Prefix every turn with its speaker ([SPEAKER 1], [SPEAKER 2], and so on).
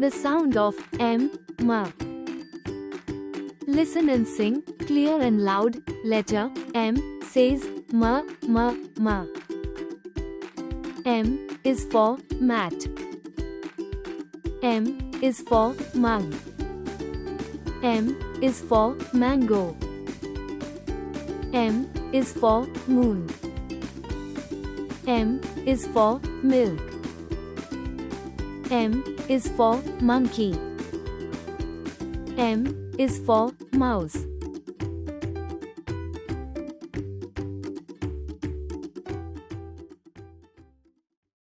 [SPEAKER 1] the sound of M, ma. Listen and sing, clear and loud. Letter M says ma, ma, ma. M is for mat. M is for mug. M is for mango. M is for moon. M is for milk. M is for monkey. M is for mouse.